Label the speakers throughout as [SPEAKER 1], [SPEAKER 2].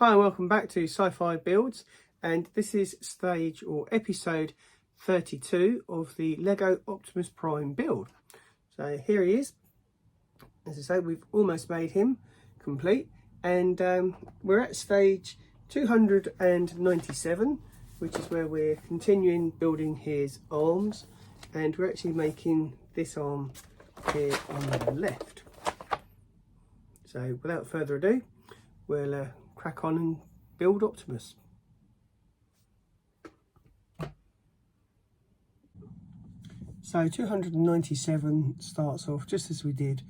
[SPEAKER 1] Hi and welcome back to Sci-Fi Builds, and this is stage or episode 32 of the Lego Optimus Prime build. So here he is. As I say, we've almost made him complete, and we're at stage 297, which is where we're continuing building his arms, and we're actually making this arm here on the left. So without further ado, we'll crack on and build Optimus. So 297 starts off just as we did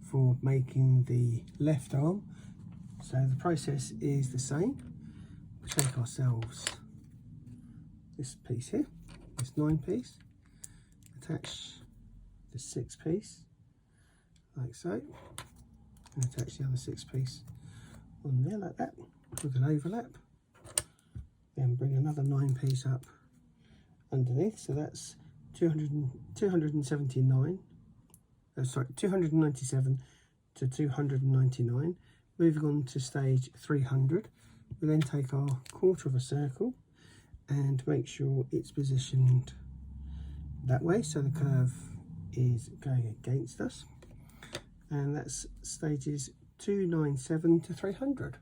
[SPEAKER 1] for making the left arm. So the process is the same. We take ourselves this piece here, this 9 piece, attach the 6 piece like so, and attach the other 6 piece on there like that with an overlap, then bring another 9 piece up underneath, so that's 297 to 299. Moving on to stage 300, we then take our quarter of a circle and make sure it's positioned that way so the curve is going against us, and that's stages 297 to 300.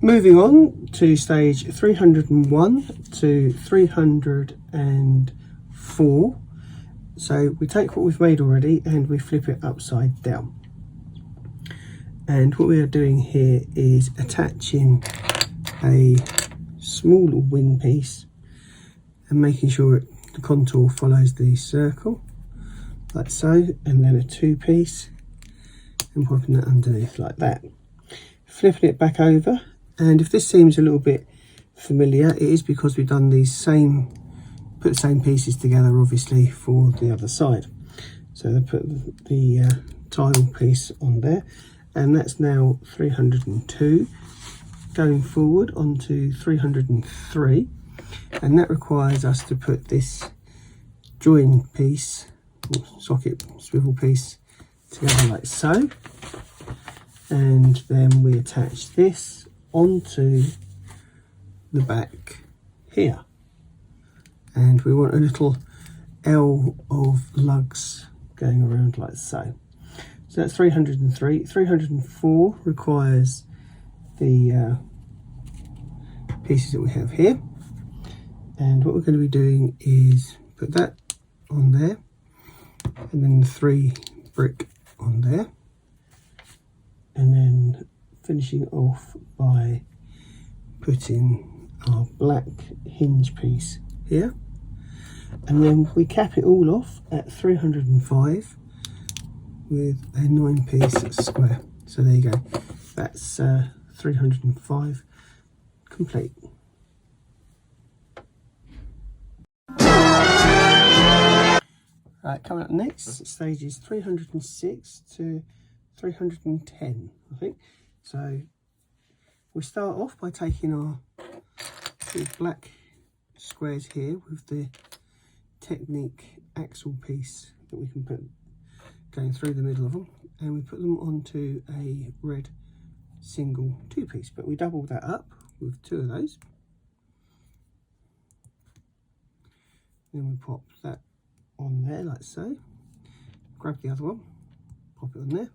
[SPEAKER 1] Moving on to stage 301 to 304. So we take what we've made already and we flip it upside down. And what we are doing here is attaching a small wing piece and making sure the contour follows the circle, like so, and then a 2 piece and popping that underneath like that. Flipping it back over, and if this seems a little bit familiar, it is because we've done these put the same pieces together obviously for the other side. So they put the tile piece on there, and that's now 302. Going forward onto 303, and that requires us to put this join piece, socket swivel piece, together like so, and then we attach this onto the back here, and we want a little L of lugs going around like so. So that's 303. 304 requires the pieces that we have here, and what we're going to be doing is put that on there, and then the 3 brick on there, and then finishing off by putting our black hinge piece here, and then we cap it all off at 305 with a 9 piece square. So there you go, that's 305 complete. Right, coming up next, stage is 306 to 310, I think. So we start off by taking our black squares here with the Technique axle piece that we can put going through the middle of them, and we put them onto a red single 2 piece, but we double that up with 2 of those. Then we pop that on there like so, grab the other one, pop it on there,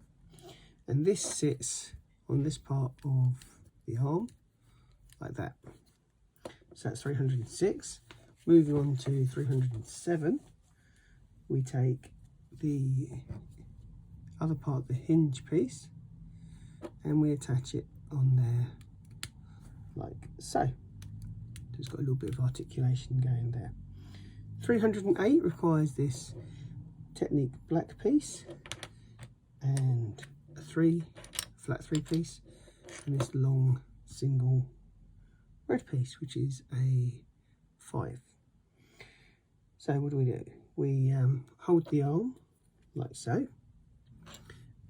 [SPEAKER 1] and this sits on this part of the arm like that. So that's 306. Moving on to 307, we take the other part, the hinge piece, and we attach it on there like so. It's got a little bit of articulation going there. 308 requires this Technique black piece and a flat 3 piece, and this long single red piece, which is a 5. So what do? We hold the arm like so,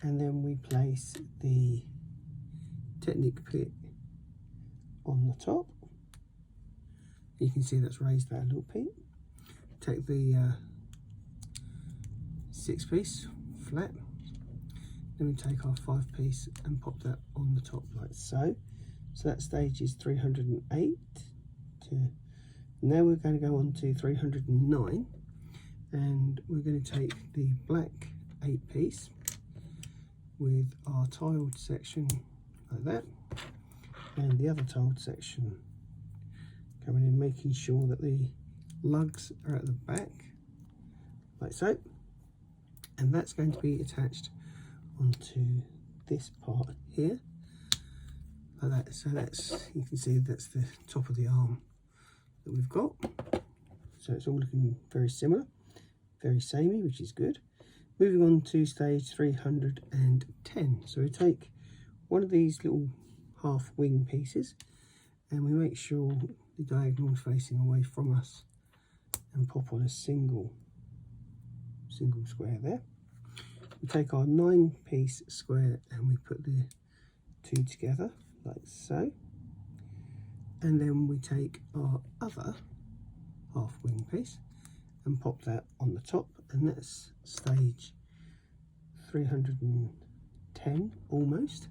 [SPEAKER 1] and then we place the Technique pit on the top. You can see that's raised that a little bit. Take the 6 piece flat, Then we take our 5-piece and pop that on the top like so. So that stage is 308. Now we're going to go on to 309, and we're going to take the black 8-piece with our tiled section like that, and the other tiled section coming in, making sure that the lugs are at the back like so, and that's going to be attached onto this part here like that. So that's, you can see that's the top of the arm that we've got. So it's all looking very similar, very samey, which is good. Moving on to stage 310. So we take one of these little half wing pieces and we make sure the diagonal is facing away from us and pop on a single square there. We take our 9-piece square and we put the two together like so, and then we take our other half wing piece and pop that on the top, and that's stage 310 almost,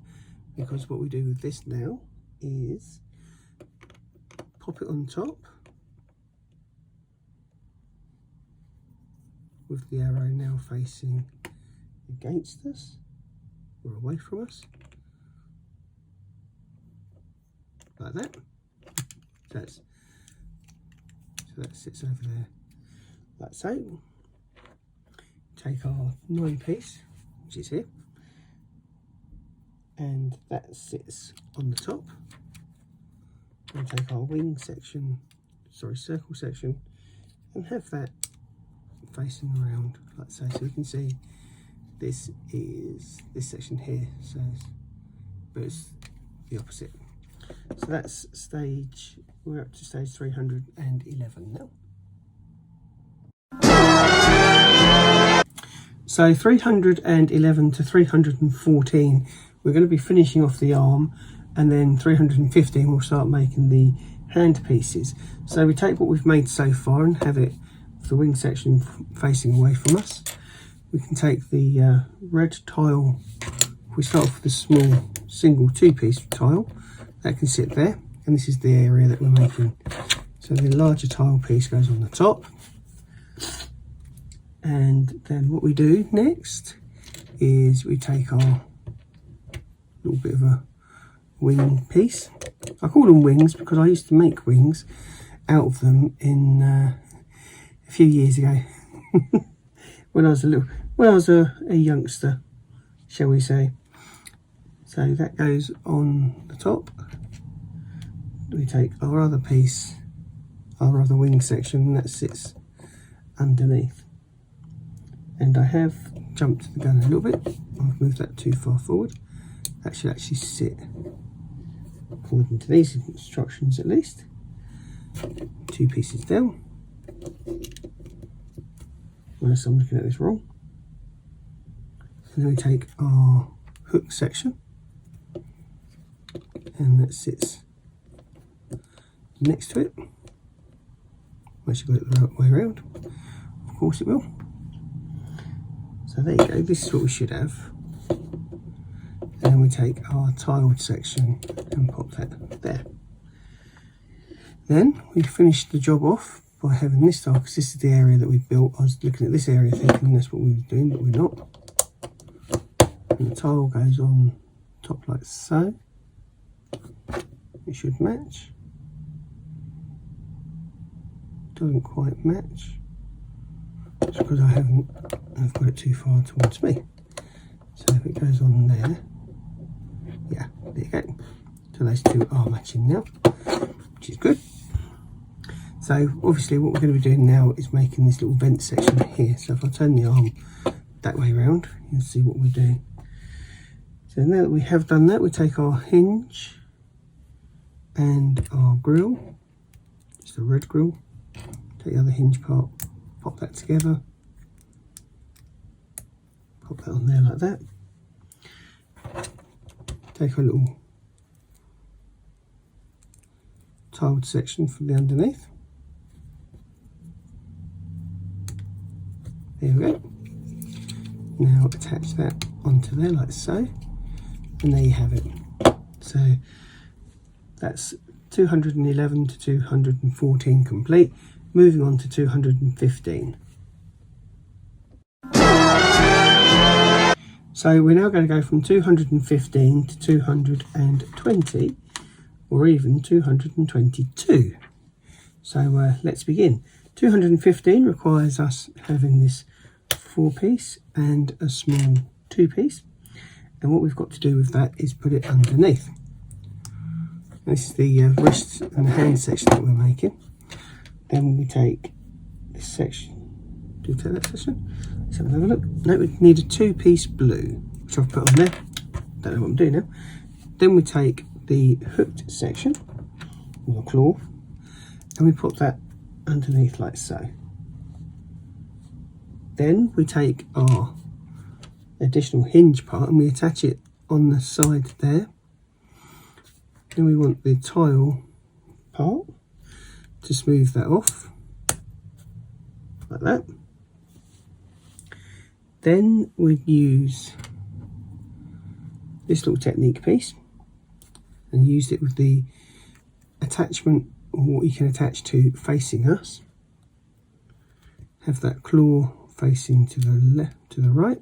[SPEAKER 1] because what we do with this now is pop it on top with the arrow now facing against us or away from us like that. So that sits over there like so. Take our 9-piece, which is here, and that sits on the top. And take our wing section, circle section, and have that facing around like so. So you can see this is this section here, so but it's the opposite. So that's stage, we're up to stage 311 now. So 311 to 314, we're going to be finishing off the arm, and then 315 we'll start making the hand pieces. So we take what we've made so far and have it, the wing section facing away from us. We can take the red tile, if we start off with a small single 2-piece tile, that can sit there, and this is the area that we're making. So the larger tile piece goes on the top, and then what we do next is we take our little bit of a wing piece. I call them wings because I used to make wings out of them in a few years ago when I was a youngster, shall we say. So that goes on the top. We take our other piece, our other wing section, and that sits underneath. And I have jumped the gun a little bit. I've moved that too far forward. That should actually sit, according to these instructions at least, 2 pieces down. Unless I'm looking at this wrong. And then we take our hook section, and that sits next to it. Once you've got it the right way around, of course it will. So there you go, this is what we should have. And we take our tiled section and pop that there. Then we finish the job off by having this tile, because this is the area that we built. I was looking at this area thinking that's what we were doing, but we're not. And the tile goes on top like so. It should match. Doesn't quite match. It's because I've got it too far towards me. So if it goes on there, yeah, there you go. So those two are matching now, which is good. So obviously what we're going to be doing now is making this little vent section here. So if I turn the arm that way around, you'll see what we're doing. So now that we have done that, we take our hinge and our grill, just a red grill, take the other hinge part, pop that together, pop that on there like that, take a little tiled section from the underneath, there we go. Now attach that onto there like so, and there you have it. So that's 211 to 214 complete. Moving on to 215. So we're now going to go from 215 to 220, or even 222. So let's begin. 215 requires us having this 4-piece and a small 2-piece, and what we've got to do with that is put it underneath. This is the wrist and the hand section that we're making. Then we take this section. Do we take that section? Let's have another look. No, we need a 2-piece blue, which I've put on there. Don't know what I'm doing now. Then we take the hooked section, with a claw, and we put that underneath like so. Then we take our additional hinge part and we attach it on the side there. Then we want the tile part to smooth that off, like that. Then we'd use this little technique piece and use it with the attachment, or what you can attach to, facing us. Have that claw facing to the left, to the right,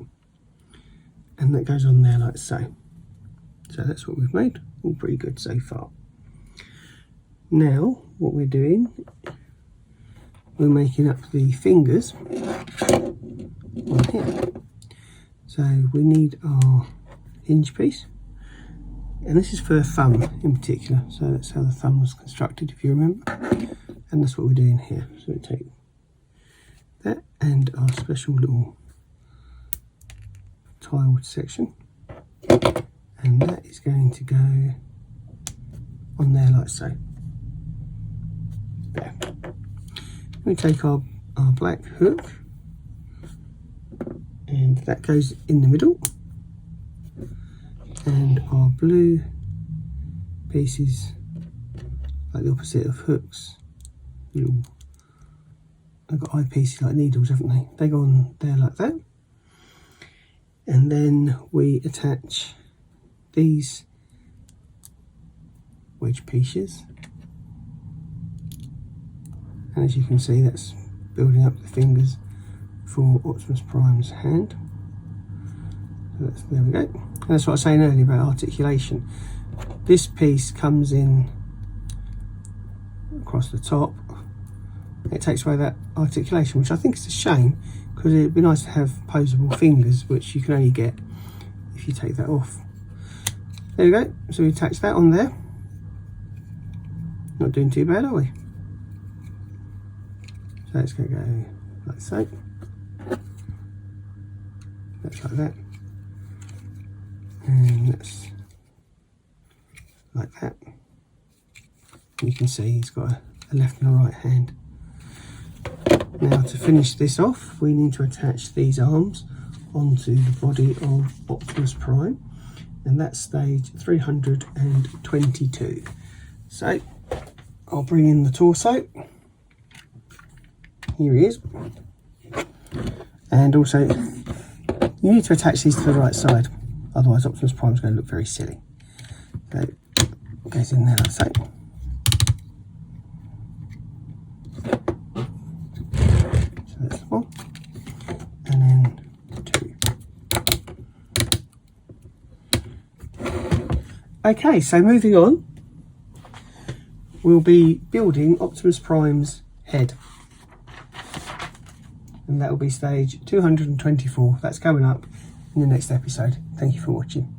[SPEAKER 1] and that goes on there like so. So that's what we've made. All pretty good so far. Now what we're doing, we're making up the fingers on here. So we need our hinge piece, and this is for a thumb in particular, so that's how the thumb was constructed, if you remember, and that's what we're doing here. So we take that and our special little tiled section, and that is going to go on there like so. There. We take our black hook, and that goes in the middle, and our blue pieces, like the opposite of hooks, little, they've got eyepieces like needles, haven't they? They go on there like that, and then we attach these wedge pieces, and as you can see, that's building up the fingers for Optimus Prime's hand. So that's, there we go. And that's what I was saying earlier about articulation. This piece comes in across the top. It takes away that articulation, which I think is a shame, because it'd be nice to have posable fingers, which you can only get if you take that off. There we go. So we attach that on there. Not doing too bad, are we? So it's going to go like so. That's like that. And that's like that. You can see he's got a left and a right hand. Now to finish this off, we need to attach these arms onto the body of Optimus Prime, and that's stage 322. So I'll bring in the torso. Here he is. And also, you need to attach these to the right side, otherwise Optimus Prime is going to look very silly. So it goes in there like so. So that's one, and then two. Okay, so moving on, we'll be building Optimus Prime's head, and that will be stage 224. That's coming up in the next episode. Thank you for watching.